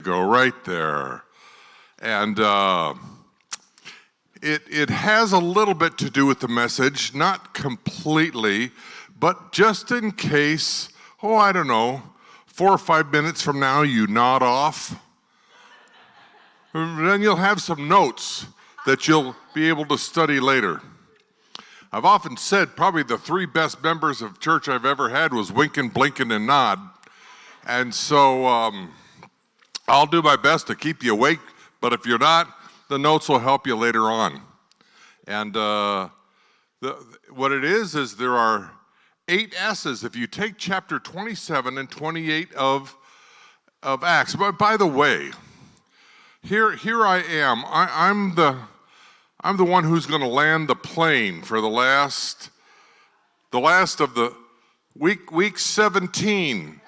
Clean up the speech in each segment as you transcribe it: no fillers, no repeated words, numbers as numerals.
Go right there. And it has a little bit to do with the message, not completely, but just in case, I don't know, 4 or 5 minutes from now you nod off, then you'll have some notes that you'll be able to study later. I've often said probably the 3 best members of church I've ever had was Winkin', Blinkin', and Nod. And so I'll do my best to keep you awake, but if you're not, the notes will help you later on. And what it is there are 8 S's. If you take chapter 27 and 28 of Acts, but by the way, here I am. I'm the one who's going to land the plane for the last of the week 17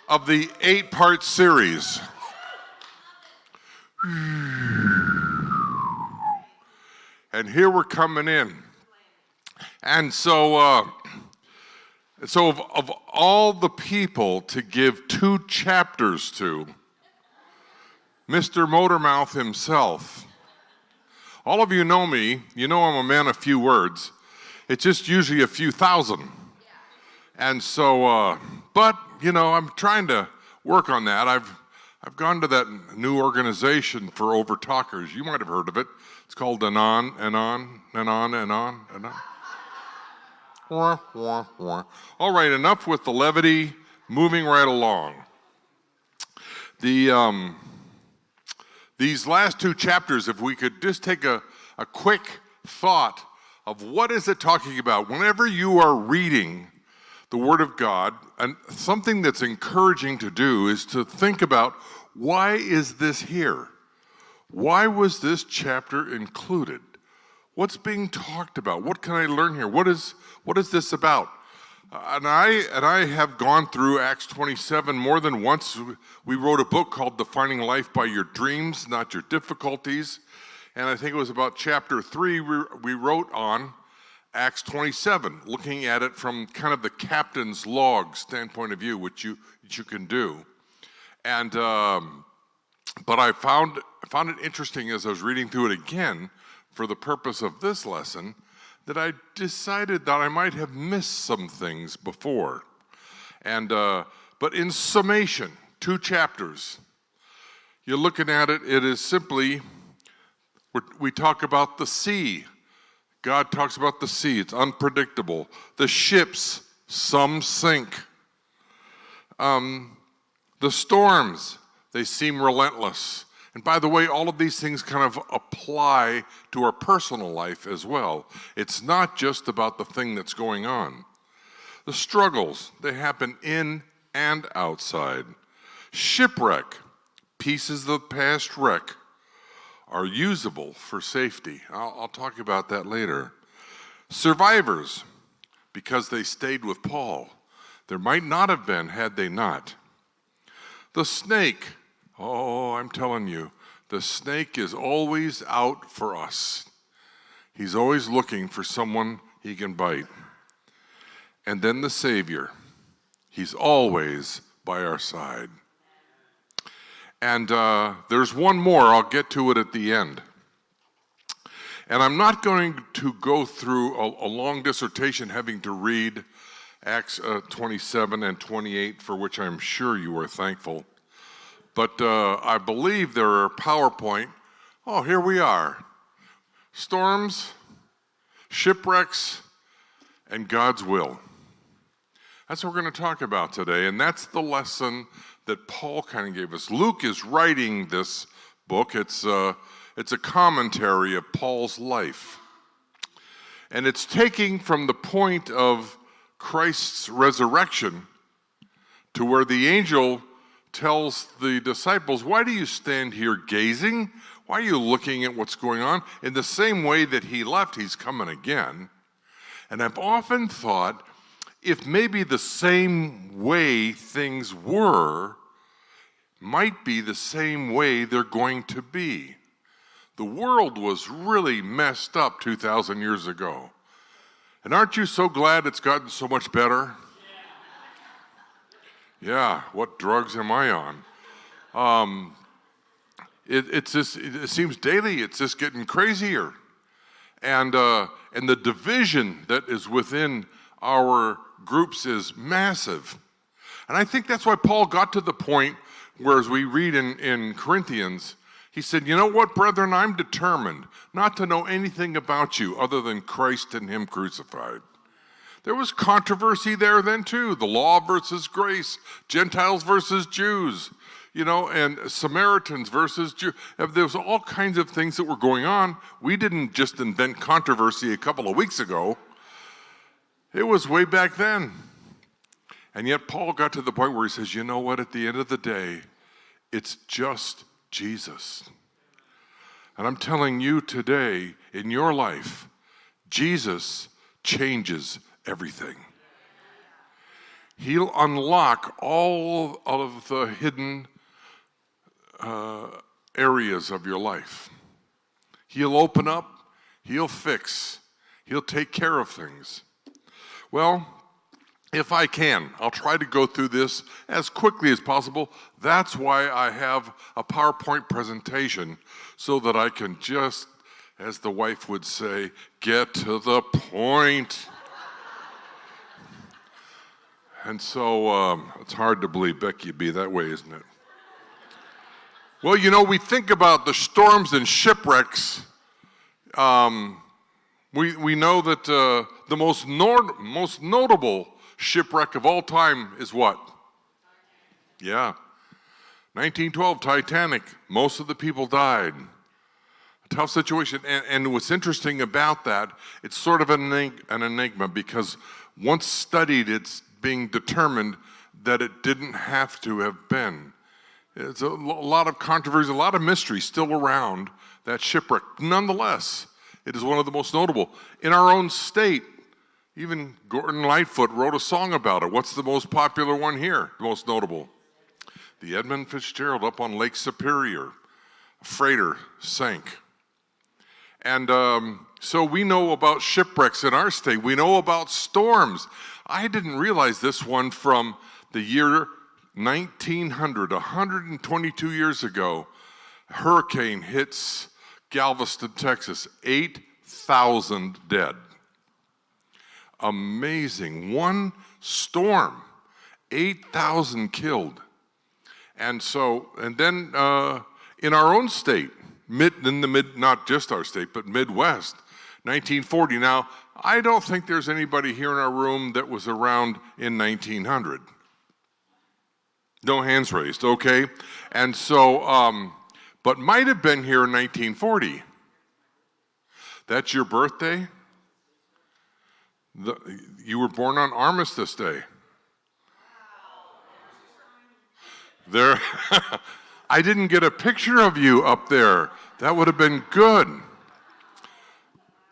of the 8-part series. And here we're coming in. And so of all the people to give 2 chapters to, Mr. Motormouth himself. All of you know me. You know I'm a man of few words. It's just usually a few thousand. And so, but, I'm trying to work on that. I've gone to that new organization for overtalkers. You might have heard of it. It's called Anon, Anon, Anon, Anon, Anon. Wah, wah, wah. All right, enough with the levity. Moving right along. These last 2 chapters, if we could just take a quick thought of what is it talking about. Whenever you are reading the Word of God, and something that's encouraging to do is to think about, why is this here? Why was this chapter included? What's being talked about? What can I learn here? What is this about? And I have gone through Acts 27 more than once. We wrote a book called Defining Life by Your Dreams, Not Your Difficulties. And I think it was about chapter 3 we wrote on Acts 27, looking at it from kind of the captain's log standpoint of view, which you can do. And but I found it interesting as I was reading through it again for the purpose of this lesson, that I decided that I might have missed some things before. And but in summation, 2 chapters. You're looking at it, it is simply, we talk about the sea. God talks about the sea, it's unpredictable. The ships, some sink. The storms, they seem relentless. And by the way, all of these things kind of apply to our personal life as well. It's not just about the thing that's going on. The struggles, they happen in and outside. Shipwreck, pieces of past wreck, are usable for safety. I'll talk about that later. Survivors, because they stayed with Paul. There might not have been had they not. The snake, I'm telling you, the snake is always out for us. He's always looking for someone he can bite. And then the Savior, he's always by our side. And there's one more, I'll get to it at the end. And I'm not going to go through a long dissertation having to read Acts 27 and 28, for which I'm sure you are thankful. But I believe there are PowerPoint. Here we are. Storms, shipwrecks, and God's will. That's what we're going to talk about today, and that's the lesson that Paul kind of gave us. Luke is writing this book. It's a commentary of Paul's life. And it's taking from the point of Christ's resurrection to where the angel tells the disciples, why do you stand here gazing? Why are you looking at what's going on? In the same way that he left, he's coming again. And I've often thought, if maybe the same way things were might be the same way they're going to be. The world was really messed up 2,000 years ago. And aren't you so glad it's gotten so much better? Yeah, what drugs am I on? It seems daily it's just getting crazier. And the division that is within our groups is massive. And I think that's why Paul got to the point where, as we read in Corinthians, he said, you know what, brethren, I'm determined not to know anything about you other than Christ and him crucified. There was controversy there then too, the law versus grace, Gentiles versus Jews, and Samaritans versus Jews. There was all kinds of things that were going on. We didn't just invent controversy a couple of weeks ago. It was way back then. And yet Paul got to the point where he says, you know what, at the end of the day, it's just Jesus. And I'm telling you today, in your life, Jesus changes everything. He'll unlock all of the hidden areas of your life. He'll open up, he'll fix, he'll take care of things. Well, if I can, I'll try to go through this as quickly as possible. That's why I have a PowerPoint presentation, so that I can just, as the wife would say, get to the point. And so it's hard to believe Becky would be that way, isn't it? Well, we think about the storms and shipwrecks. We know that the most notable shipwreck of all time is what? Yeah. 1912, Titanic. Most of the people died. A tough situation. And what's interesting about that, it's sort of an enigma, because once studied, it's being determined that it didn't have to have been. It's a lot of controversy, a lot of mystery still around that shipwreck. Nonetheless, it is one of the most notable. In our own state, even Gordon Lightfoot wrote a song about it. What's the most popular one here, the most notable? The Edmund Fitzgerald up on Lake Superior. A freighter sank. And so we know about shipwrecks in our state. We know about storms. I didn't realize this one from the year 1900, 122 years ago. A hurricane hits Galveston, Texas. 8,000 dead. Amazing. One storm, 8,000 killed. And then in our own state, not just our state, but Midwest, 1940. Now, I don't think there's anybody here in our room that was around in 1900. No hands raised, okay? And so, but might have been here in 1940. That's your birthday? You were born on Armistice Day. There, I didn't get a picture of you up there. That would have been good.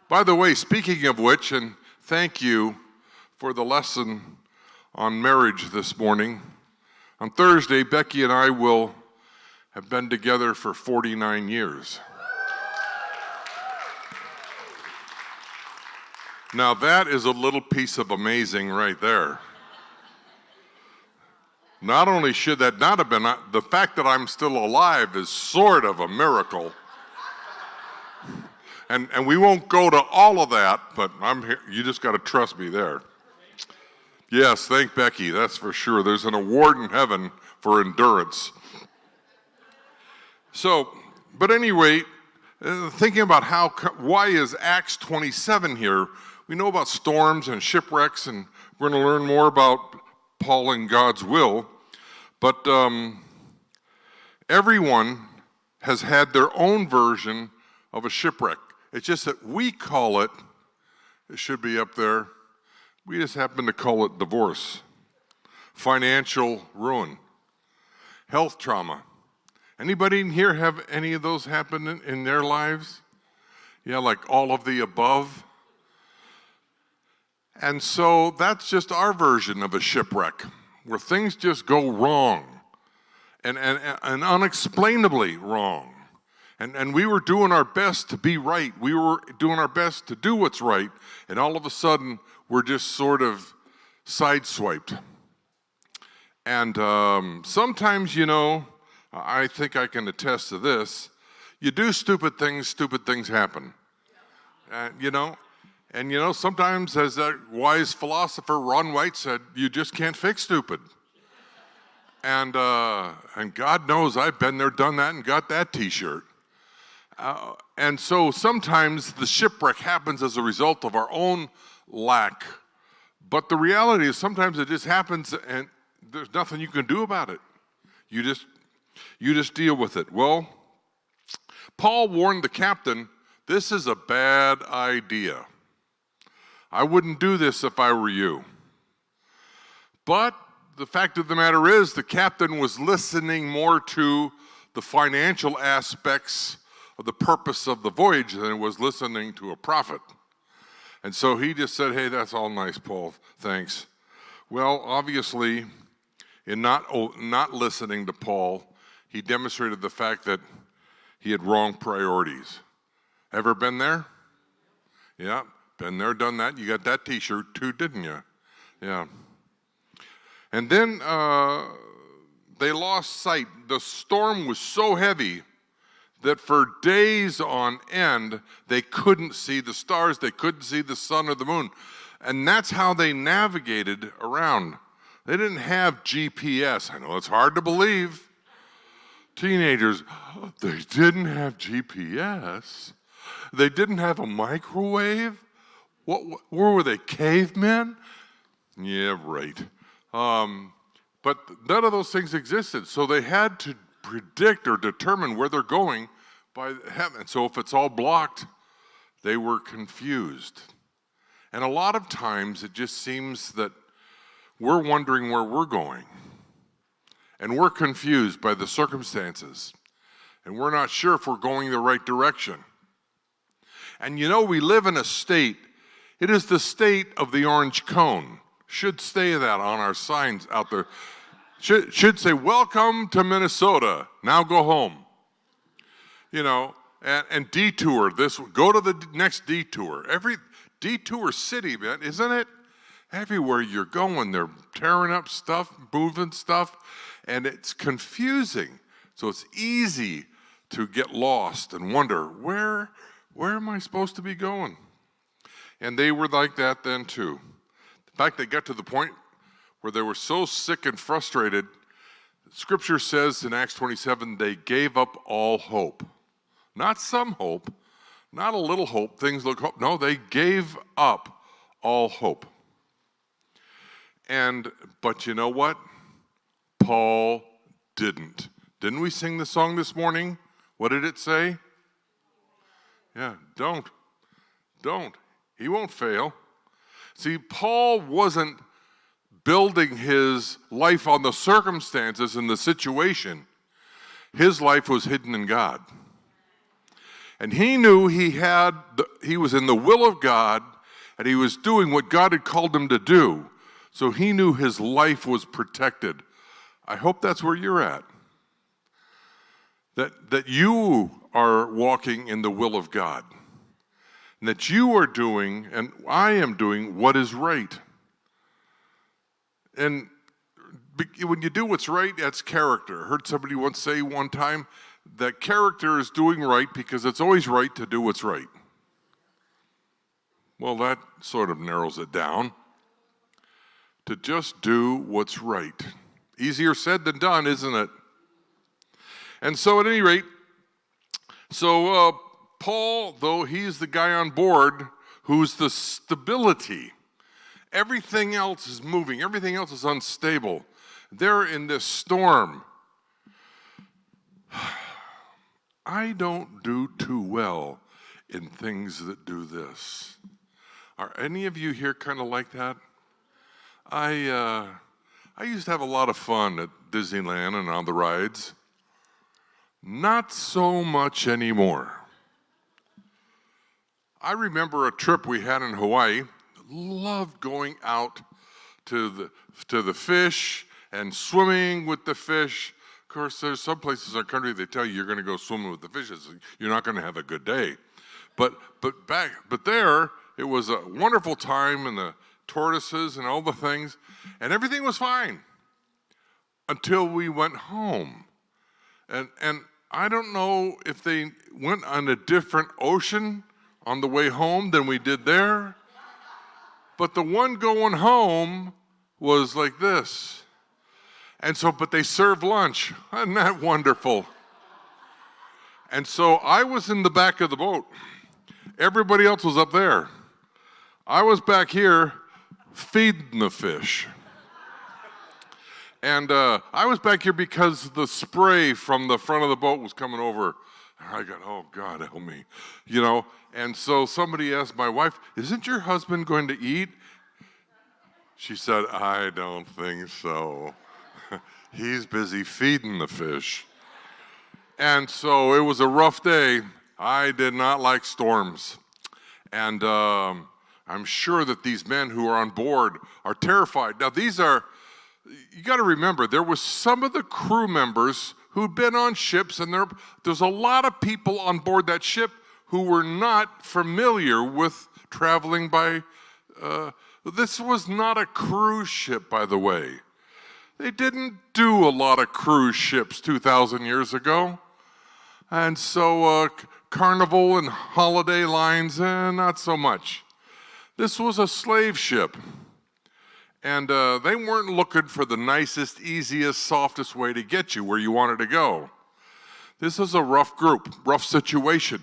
By the way, speaking of which, and thank you for the lesson on marriage this morning. On Thursday, Becky and I will have been together for 49 years. Now that is a little piece of amazing right there. Not only should that not have been, the fact that I'm still alive is sort of a miracle. And we won't go to all of that, but I'm here. You just got to trust me there. Yes, thank Becky, that's for sure. There's an award in heaven for endurance. So, but anyway, thinking about why is Acts 27 here? We know about storms and shipwrecks, and we're going to learn more about Paul and God's will. But everyone has had their own version of a shipwreck. It's just that we call it should be up there, we just happen to call it divorce, financial ruin, health trauma. Anybody in here have any of those happen in their lives? Yeah, like all of the above. And so that's just our version of a shipwreck, where things just go wrong and unexplainably wrong. And we were doing our best to be right. We were doing our best to do what's right. And all of a sudden, we're just sort of sideswiped. And sometimes, I think I can attest to this. You do stupid things happen. And sometimes, as that wise philosopher Ron White said, you just can't fix stupid. And God knows I've been there, done that, and got that T-shirt. And so sometimes the shipwreck happens as a result of our own lack. But the reality is sometimes it just happens, and there's nothing you can do about it. You just deal with it. Well, Paul warned the captain, this is a bad idea. I wouldn't do this if I were you. But the fact of the matter is, the captain was listening more to the financial aspects of the purpose of the voyage than it was listening to a prophet. And so he just said, hey, that's all nice, Paul, thanks. Well, obviously, in not listening to Paul, he demonstrated the fact that he had wrong priorities. Ever been there? Yeah, been there, done that. You got that T-shirt too, didn't you? Yeah. And then they lost sight. The storm was so heavy that for days on end, they couldn't see the stars, they couldn't see the sun or the moon. And that's how they navigated around. They didn't have GPS. I know it's hard to believe. Teenagers, they didn't have GPS. They didn't have a microwave. What were they, cavemen? Yeah, right. But none of those things existed. So they had to predict or determine where they're going by heaven. So if it's all blocked, they were confused. And a lot of times it just seems that we're wondering where we're going. And we're confused by the circumstances. And we're not sure if we're going the right direction. And we live in a state, it is the state of the orange cone. Should say that on our signs out there. Should say, welcome to Minnesota, now go home. And detour, go to the next detour. Every detour city, man, isn't it? Everywhere you're going, they're tearing up stuff, moving stuff, and it's confusing. So it's easy to get lost and wonder, where am I supposed to be going? And they were like that then too. In fact, they got to the point where they were so sick and frustrated, Scripture says in Acts 27, they gave up all hope. Not some hope, not a little hope, things look hope. No, they gave up all hope. But you know what? Paul didn't. Didn't we sing the song this morning? What did it say? Yeah, don't. He won't fail. See, Paul wasn't building his life on the circumstances and the situation. His life was hidden in God. And he knew he was in the will of God, and he was doing what God had called him to do. So he knew his life was protected. I hope that's where you're at. That you are walking in the will of God. And that you are doing, and I am doing, what is right. And when you do what's right, that's character. I heard somebody once say one time that character is doing right because it's always right to do what's right. Well, that sort of narrows it down. To just do what's right. Easier said than done, isn't it? And so at any rate, Paul, though he's the guy on board who's the stability. Everything else is moving. Everything else is unstable. They're in this storm. I don't do too well in things that do this. Are any of you here kind of like that? I used to have a lot of fun at Disneyland and on the rides. Not so much anymore. I remember a trip we had in Hawaii. Loved going out to the fish and swimming with the fish. Of course, there's some places in our country they tell you you're going to go swimming with the fishes. You're not going to have a good day. But there, it was a wonderful time, and the tortoises and all the things, and everything was fine until we went home. And I don't know if they went on a different ocean on the way home than we did there, but the one going home was like this. And so, but they served lunch. Isn't that wonderful? And so I was in the back of the boat. Everybody else was up there. I was back here feeding the fish. And I was back here because the spray from the front of the boat was coming over. I got, oh, God, help me. You know, and so somebody asked my wife, isn't your husband going to eat? She said, I don't think so. He's busy feeding the fish. And so it was a rough day. I did not like storms. And I'm sure that these men who are on board are terrified. Now, you got to remember, there was some of the crew members who'd been on ships, and there's a lot of people on board that ship who were not familiar with traveling by, this was not a cruise ship, by the way. They didn't do a lot of cruise ships 2,000 years ago. And so Carnival and Holiday Lines, not so much. This was a slave ship. And they weren't looking for the nicest, easiest, softest way to get you where you wanted to go. This is a rough group, rough situation.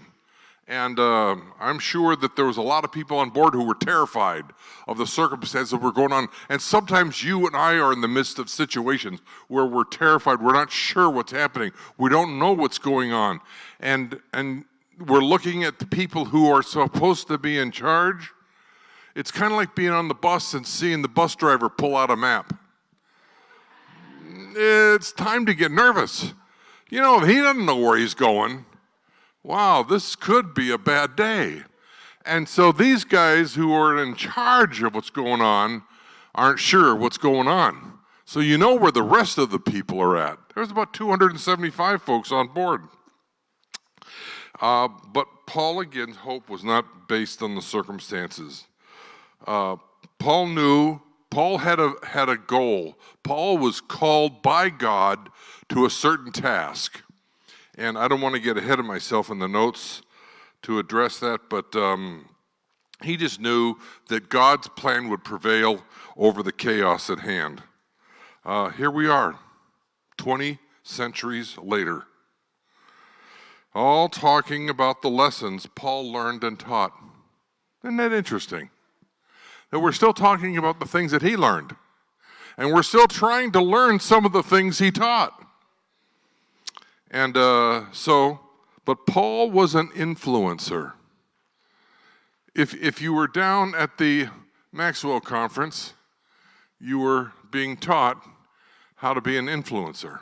And I'm sure that there was a lot of people on board who were terrified of the circumstances that were going on. And sometimes you and I are in the midst of situations where we're terrified. We're not sure what's happening. We don't know what's going on. And we're looking at the people who are supposed to be in charge. It's kind of like being on the bus and seeing the bus driver pull out a map. It's time to get nervous. You know, if he doesn't know where he's going, wow, this could be a bad day. And so these guys who are in charge of what's going on aren't sure what's going on. So you know where the rest of the people are at. There's about 275 folks on board. But Paul, again, hope was not based on the circumstances. Paul had a goal. Paul was called by God to a certain task. And I don't want to get ahead of myself in the notes to address that, but he just knew that God's plan would prevail over the chaos at hand. Here we are, 20 centuries later, all talking about the lessons Paul learned and taught. Isn't that interesting? That we're still talking about the things that he learned. And we're still trying to learn some of the things he taught. And but Paul was an influencer. If you were down at the Maxwell conference, you were being taught how to be an influencer.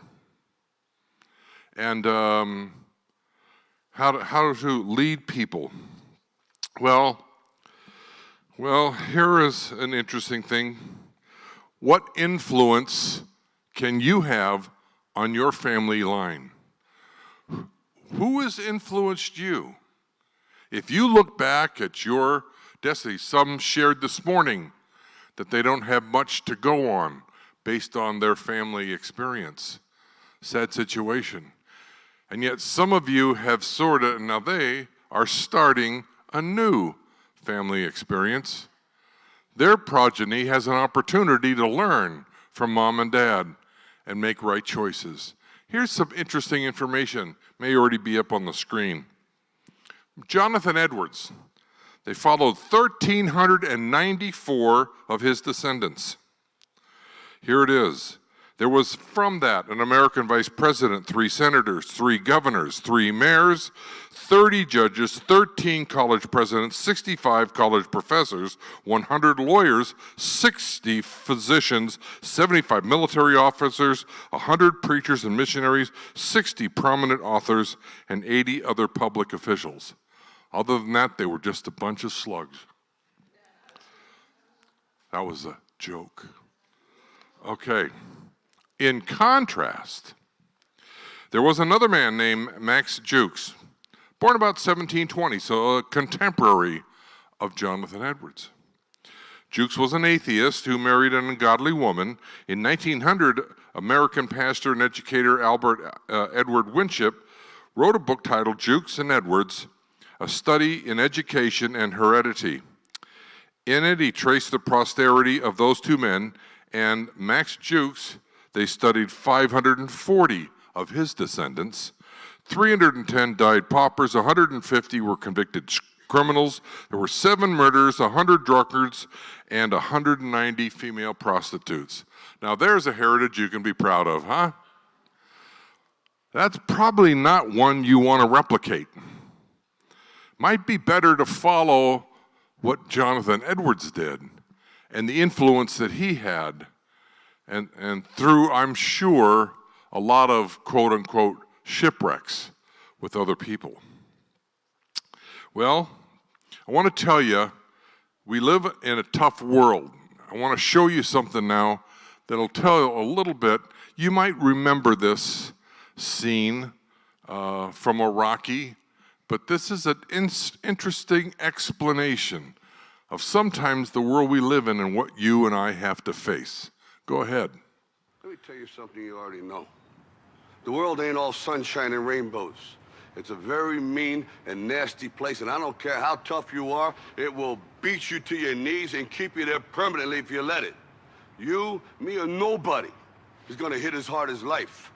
And how to lead people. Well, here is an interesting thing. What influence can you have on your family line? Who has influenced you? If you look back at your destiny, some shared this morning that they don't have much to go on based on their family experience. Sad situation. And yet some of you have now they are starting a new family experience. Their progeny has an opportunity to learn from mom and dad and make right choices. Here's some interesting information, may already be up on the screen. Jonathan Edwards, they followed 1,394 of his descendants. Here it is. There was from that an American vice president, 3 senators, 3 governors, 3 mayors, 30 judges, 13 college presidents, 65 college professors, 100 lawyers, 60 physicians, 75 military officers, 100 preachers and missionaries, 60 prominent authors, and 80 other public officials. Other than that, they were just a bunch of slugs. That was a joke. Okay. In contrast, there was another man named Max Jukes, born about 1720, so a contemporary of Jonathan Edwards. Jukes was an atheist who married an ungodly woman. In 1900, American pastor and educator Edward Winship wrote a book titled Jukes and Edwards, A Study in Education and Heredity. In it, he traced the posterity of those two men, and Max Jukes, they studied 540 of his descendants. 310 died paupers, 150 were convicted criminals. There were 7 murders, 100 drunkards, and 190 female prostitutes. Now there's a heritage you can be proud of, huh? That's probably not one you want to replicate. Might be better to follow what Jonathan Edwards did and the influence that he had, and through, I'm sure, a lot of quote-unquote shipwrecks with other people. Well, I want to tell you, we live in a tough world. I want to show you something now that'll tell you a little bit. You might remember this scene from Iraqi, but this is an interesting explanation of sometimes the world we live in and what you and I have to face. Go ahead. Let me tell you something you already know. The world ain't all sunshine and rainbows. It's a very mean and nasty place, and I don't care how tough you are, it will beat you to your knees and keep you there permanently if you let it. You, me, or nobody is gonna hit as hard as life.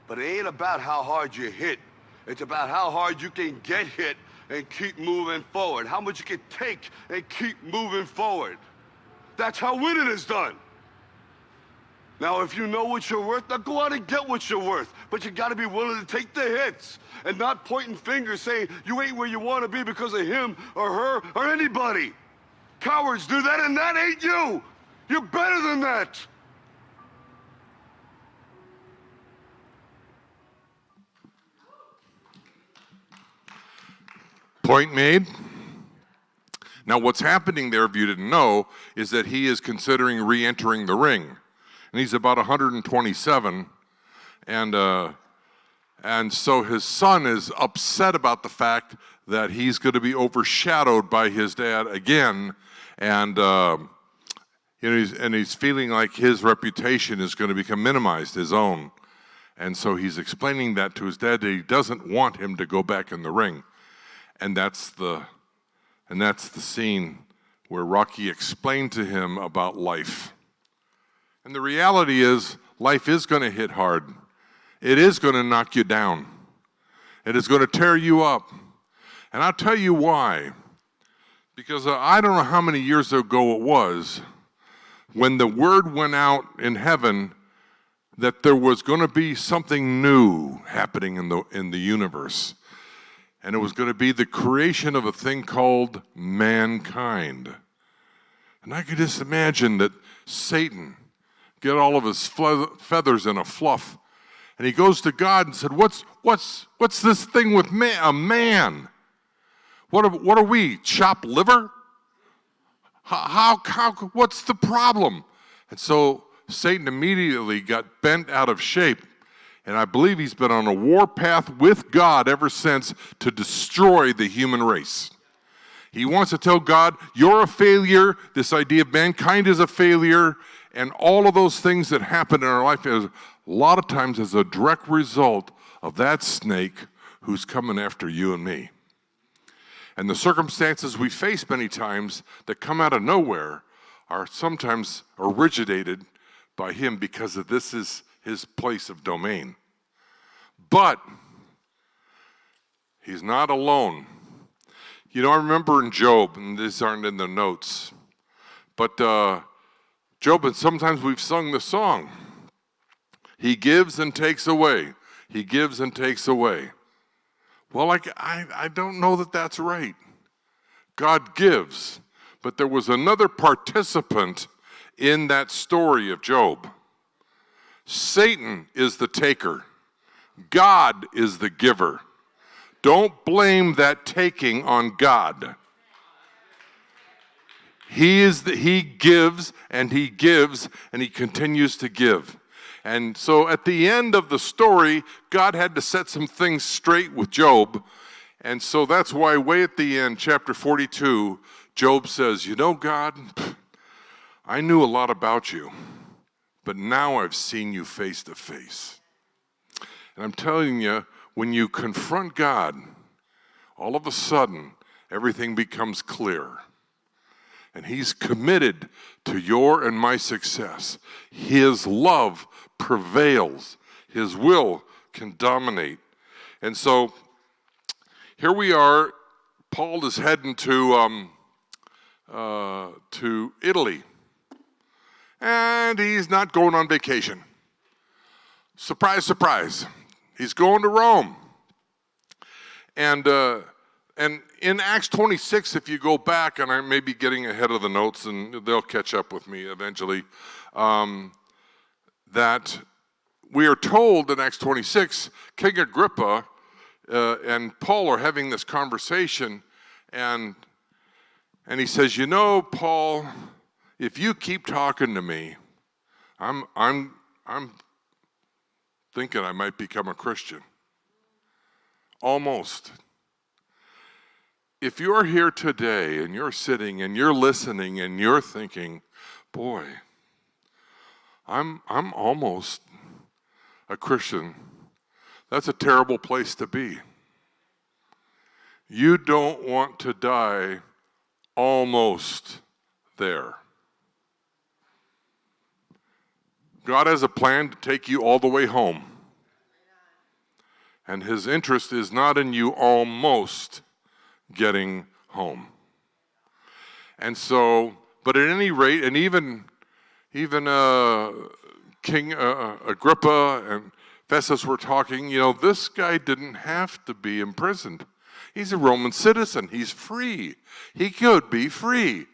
But it ain't about how hard you hit. It's about how hard you can get hit and keep moving forward. How much you can take and keep moving forward. That's how winning is done. Now, if you know what you're worth, now go out and get what you're worth. But you gotta be willing to take the hits and not pointing fingers saying you ain't where you wanna be because of him or her or anybody. Cowards do that, and that ain't you. You're better than that. Point made. Now what's happening there, if you didn't know, is that he is considering re-entering the ring. And he's about 127, and so his son is upset about the fact that he's going to be overshadowed by his dad again, and he's feeling like his reputation is going to become minimized, his own. And so he's explaining that to his dad that he doesn't want him to go back in the ring. And that's the scene where Rocky explained to him about life. And the reality is, life is going to hit hard. It is going to knock you down. It is going to tear you up. And I'll tell you why. Because I don't know how many years ago it was when the word went out in heaven that there was going to be something new happening in the universe. And it was going to be the creation of a thing called mankind. And I could just imagine that Satan get all of his feathers in a fluff, and he goes to God and said, "What's this thing with a man? What are we? Chopped liver? How? What's the problem?" And so Satan immediately got bent out of shape. And I believe he's been on a war path with God ever since to destroy the human race. He wants to tell God, you're a failure. This idea of mankind is a failure. And all of those things that happen in our life is a lot of times as a direct result of that snake who's coming after you and me. And the circumstances we face many times that come out of nowhere are sometimes originated by him because of this is his place of domain. But he's not alone. You know, I remember in Job, and these aren't in the notes, but Job, and sometimes we've sung the song, he gives and takes away. He gives and takes away. Well, I don't know that that's right. God gives, but there was another participant in that story of Job. Satan is the taker. God is the giver. Don't blame that taking on God. He gives and he gives and he continues to give. And so at the end of the story, God had to set some things straight with Job. And so that's why way at the end, chapter 42, Job says, you know, God, I knew a lot about you, but now I've seen you face to face. And I'm telling you, when you confront God, all of a sudden, everything becomes clear. And he's committed to your and my success. His love prevails. His will can dominate. And so here we are. Paul is heading to Italy. And he's not going on vacation. Surprise, surprise. He's going to Rome. And in Acts 26, if you go back, and I may be getting ahead of the notes, and they'll catch up with me eventually, that we are told in Acts 26, King Agrippa and Paul are having this conversation, and he says, you know, Paul, if you keep talking to me, I'm thinking I might become a Christian. Almost. If you're here today and you're sitting and you're listening and you're thinking, boy, I'm almost a Christian, that's a terrible place to be. You don't want to die almost there. God has a plan to take you all the way home. And his interest is not in you almost getting home. And so, but at any rate, and even King Agrippa and Festus were talking, you know, this guy didn't have to be imprisoned. He's a Roman citizen. He's free. He could be free.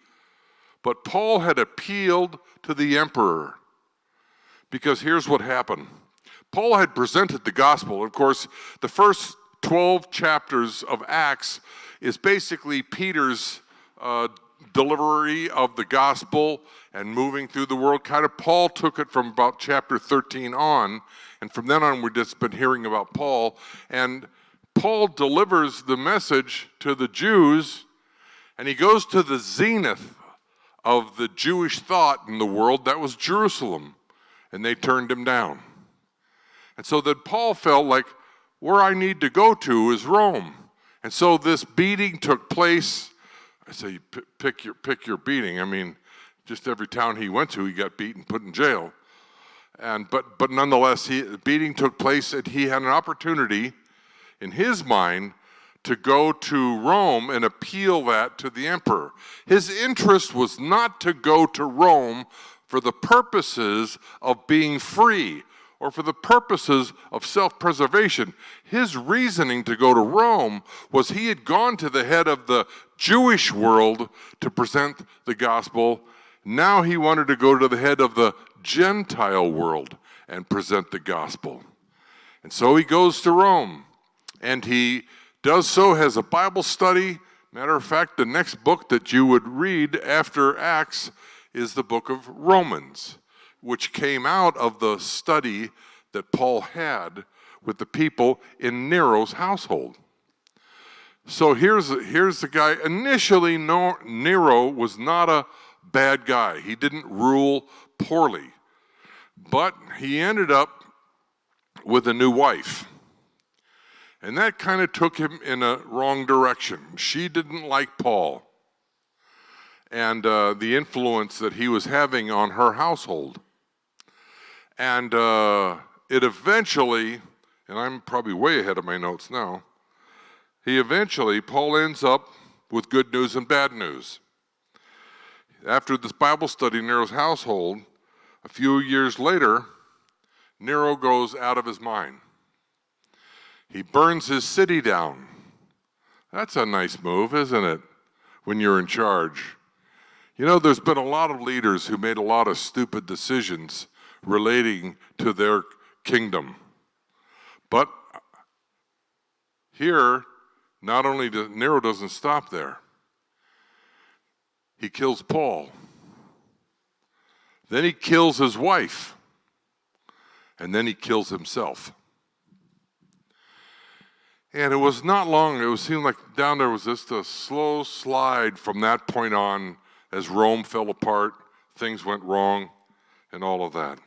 But Paul had appealed to the emperor. Because here's what happened. Paul had presented the gospel. Of course, the first 12 chapters of Acts is basically Peter's delivery of the gospel and moving through the world. Kind of Paul took it from about chapter 13 on, and from then on we've just been hearing about Paul. And Paul delivers the message to the Jews, and he goes to the zenith of the Jewish thought in the world, that was Jerusalem, and they turned him down. And so that Paul felt like, where I need to go to is Rome. And so this beating took place. I say, pick your beating. I mean, just every town he went to, he got beaten, put in jail. But nonetheless, the beating took place, and he had an opportunity in his mind to go to Rome and appeal that to the emperor. His interest was not to go to Rome for the purposes of being free or for the purposes of self-preservation. His reasoning to go to Rome was he had gone to the head of the Jewish world to present the gospel. Now he wanted to go to the head of the Gentile world and present the gospel. And so he goes to Rome, and he does so, has a Bible study. Matter of fact, the next book that you would read after Acts is the book of Romans, which came out of the study that Paul had with the people in Nero's household. So here's the guy. Initially, Nero was not a bad guy. He didn't rule poorly. But he ended up with a new wife. And that kind of took him in a wrong direction. She didn't like Paul and the influence that he was having on her household. And it eventually, and I'm probably way ahead of my notes now, Paul ends up with good news and bad news. After this Bible study in Nero's household, a few years later, Nero goes out of his mind. He burns his city down. That's a nice move, isn't it, when you're in charge? You know, there's been a lot of leaders who made a lot of stupid decisions relating to their kingdom. But here, not only does Nero doesn't stop there. He kills Paul. Then he kills his wife. And then he kills himself. And it was not long, it seemed like down there was just a slow slide from that point on as Rome fell apart, things went wrong, and all of that.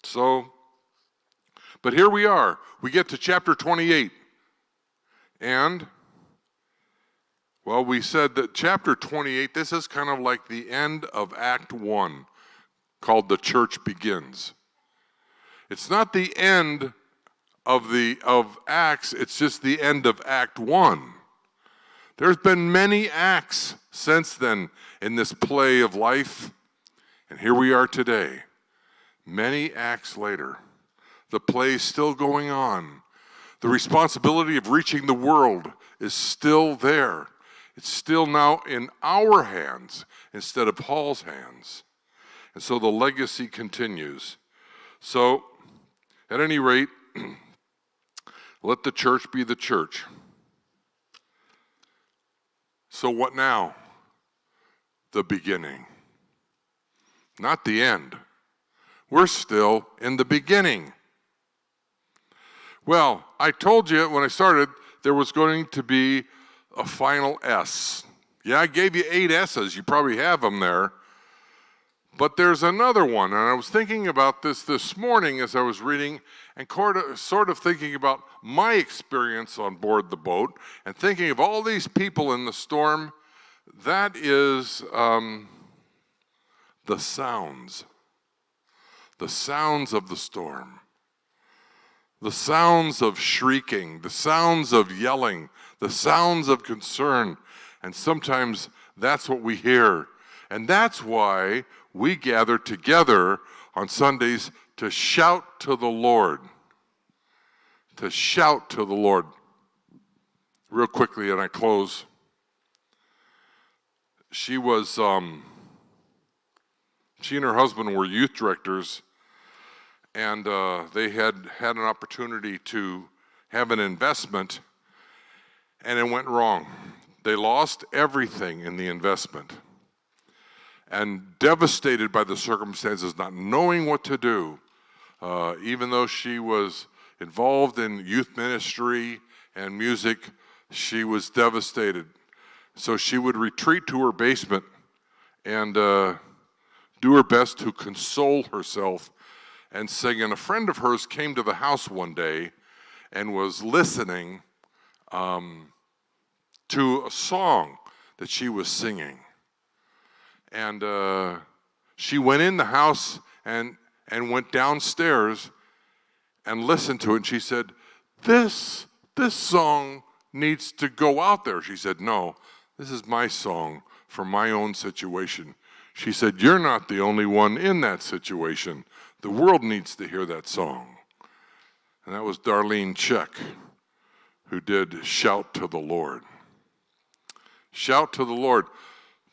So, but here we are. We get to chapter 28. And, well, we said that chapter 28, this is kind of like the end of Act 1, called The Church Begins. It's not the end of Acts, it's just the end of Act 1. There's been many acts since then in this play of life, and here we are today. Many acts later, the play's still going on. The responsibility of reaching the world is still there. It's still now in our hands instead of Paul's hands. And so the legacy continues. So, at any rate, let the church be the church. So what now? The beginning. Not the end. We're still in the beginning. Well, I told you when I started there was going to be a final S. Yeah, I gave you 8 S's. You probably have them there. But there's another one, and I was thinking about this morning as I was reading and sort of thinking about my experience on board the boat and thinking of all these people in the storm. That is the sounds of the storm, the sounds of shrieking, the sounds of yelling, the sounds of concern, and sometimes that's what we hear. And that's why we gather together on Sundays to shout to the Lord. To shout to the Lord. Real quickly, and I close. She and her husband were youth directors, and they had an opportunity to have an investment, and it went wrong. They lost everything in the investment. And devastated by the circumstances, not knowing what to do, even though she was involved in youth ministry and music, she was devastated. So she would retreat to her basement and do her best to console herself and sing. And a friend of hers came to the house one day and was listening to a song that she was singing. And she went in the house and went downstairs and listened to it. And she said, this song needs to go out there. She said, no, this is my song for my own situation. She said, you're not the only one in that situation. The world needs to hear that song. And that was Darlene Check, who did Shout to the Lord. Shout to the Lord.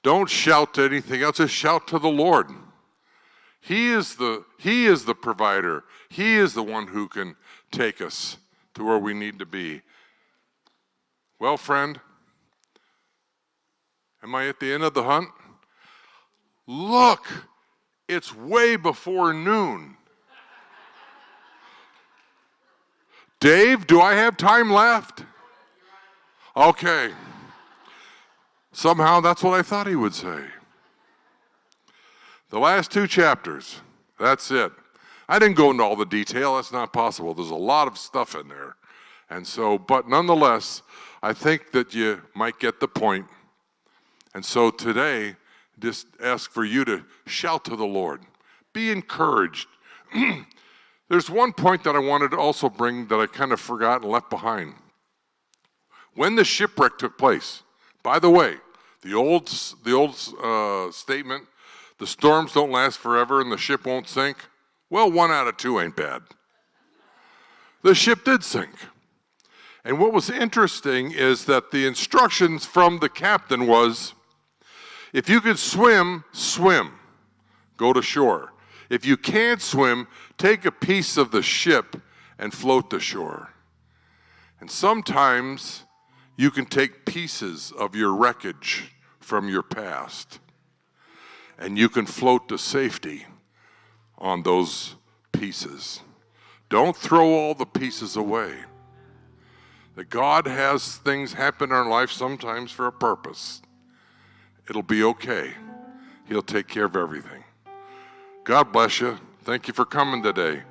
Don't shout to anything else, just shout to the Lord. He is the provider. He is the one who can take us to where we need to be. Well, friend, am I at the end of the hunt? Look, it's way before noon. Dave, do I have time left? Okay. Somehow that's what I thought he would say. The last 2 chapters, that's it. I didn't go into all the detail, that's not possible. There's a lot of stuff in there. And so, but nonetheless, I think that you might get the point. And so today, just ask for you to shout to the Lord. Be encouraged. There's one point that I wanted to also bring that I kind of forgot and left behind. When the shipwreck took place, by the way, the old statement, the storms don't last forever and the ship won't sink. Well, 1 out of 2 ain't bad. The ship did sink. And what was interesting is that the instructions from the captain was, if you could swim, swim. Go to shore. If you can't swim, take a piece of the ship and float to shore. And sometimes you can take pieces of your wreckage from your past, and you can float to safety on those pieces. Don't throw all the pieces away. That God has things happen in our life sometimes for a purpose. It'll be okay. He'll take care of everything. God bless you. Thank you for coming today.